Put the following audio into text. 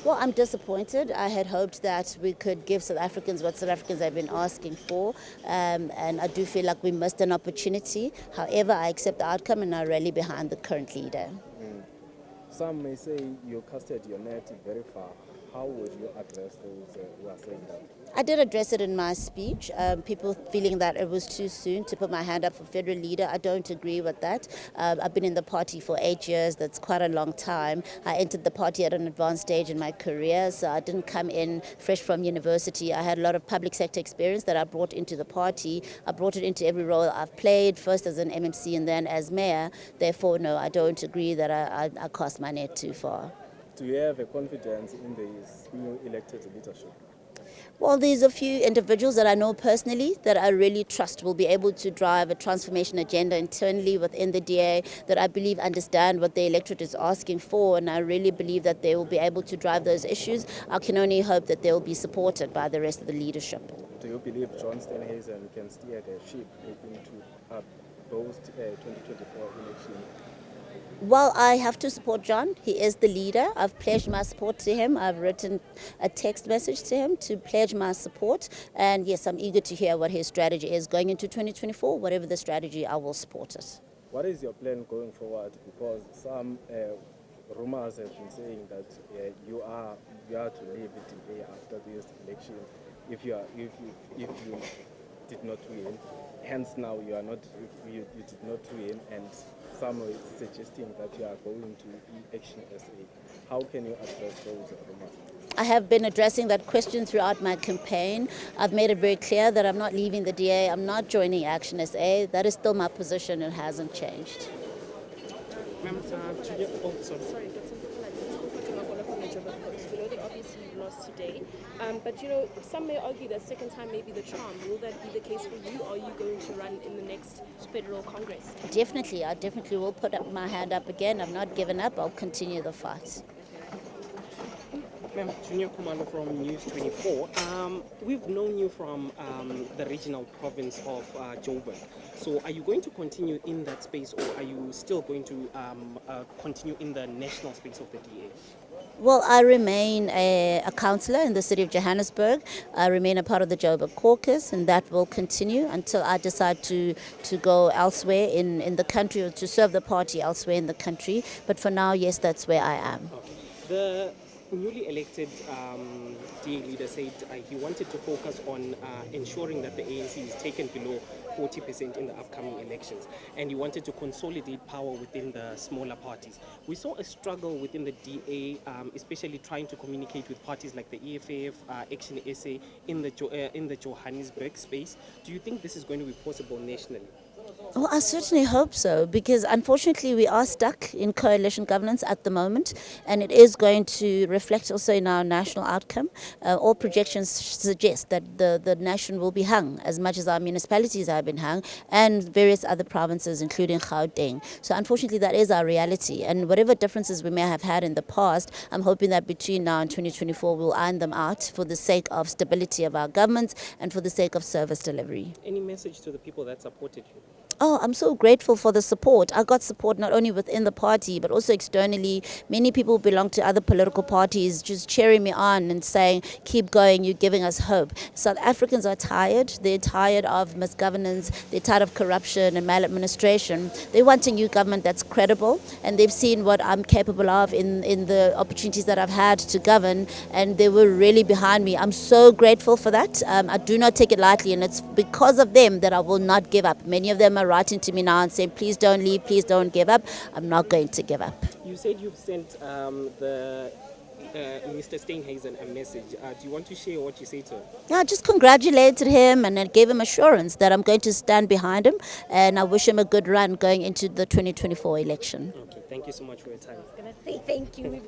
Well, I'm disappointed. I had hoped that we could give South Africans what South Africans have been asking for, and I do feel like we missed an opportunity. However, I accept the outcome and I rally behind the current leader. Some may say you casted your net very far. How would you address those who are saying that? I did address it in my speech. People feeling that it was too soon to put my hand up for federal leader. I don't agree with that. I've been in the party for 8 years. That's quite a long time. I entered the party at an advanced stage in my career, so I didn't come in fresh from university. I had a lot of public sector experience that I brought into the party. I brought it into every role I've played, first as an MMC and then as mayor. Therefore, no, I don't agree that I cast my net too far. Do you have a confidence in this new elected leadership? Well, there's a few individuals that I know personally that I really trust will be able to drive a transformation agenda internally within the DA that I believe understand what the electorate is asking for, and I really believe that they will be able to drive those issues. I can only hope that they will be supported by the rest of the leadership. Do you believe John Steenhuisen can steer the ship into those 2024 elections? Well, I have to support John. He is the leader. I've pledged my support to him. I've written a text message to him to pledge my support. And yes, I'm eager to hear what his strategy is going into 2024. Whatever the strategy, I will support it. What is your plan going forward? Because some rumors have been saying that you are to leave the DA after this election if you did not win. Hence now you did not win, and some are suggesting that you are going to ActionSA. How can you address those rumors? I have been addressing that question throughout my campaign. I've made it very clear that I'm not leaving the DA. I'm not joining ActionSA. That is still my position. It hasn't changed. Ma'am, sorry, we know that obviously you've lost today, but some may argue that second time may be the charm. Will that be the case for you? Or are you going to run in the next federal Congress? Definitely, I definitely will put up my hand up again. I've not given up. I'll continue the fight. Ma'am, Junior Commander from News 24. We've known you from the regional province of Joburg. So are you going to continue in that space, or are you still going to continue in the national space of the DA? Well, I remain a councillor in the city of Johannesburg. I remain a part of the Joburg caucus, and that will continue until I decide to go elsewhere in the country, or to serve the party elsewhere in the country. But for now, yes, that's where I am. Okay. The newly elected DA leader said he wanted to focus on ensuring that the ANC is taken below 40% in the upcoming elections, and he wanted to consolidate power within the smaller parties. We saw a struggle within the DA, especially trying to communicate with parties like the EFF, ActionSA in the Johannesburg space. Do you think this is going to be possible nationally? Well, I certainly hope so, because unfortunately we are stuck in coalition governance at the moment, and it is going to reflect also in our national outcome. All projections suggest that the nation will be hung as much as our municipalities have been hung, and various other provinces, including Gauteng. So unfortunately that is our reality, and whatever differences we may have had in the past, I'm hoping that between now and 2024 we'll iron them out for the sake of stability of our governments and for the sake of service delivery. Any message to the people that supported you? Oh, I'm so grateful for the support. I got support not only within the party, but also externally. Many people belong to other political parties just cheering me on and saying, keep going, you're giving us hope. South Africans are tired. They're tired of misgovernance. They're tired of corruption and maladministration. They want a new government that's credible, and they've seen what I'm capable of in the opportunities that I've had to govern, and they were really behind me. I'm so grateful for that. I do not take it lightly, and it's because of them that I will not give up. Many of them are writing to me now and saying, please don't leave, please don't give up. I'm not going to give up. You said you've sent Mr. Steenhuisen a message. Do you want to share what you say to him? I just congratulated him and I gave him assurance that I'm going to stand behind him, and I wish him a good run going into the 2024 election. Okay, thank you so much for your time. I was going to say thank you.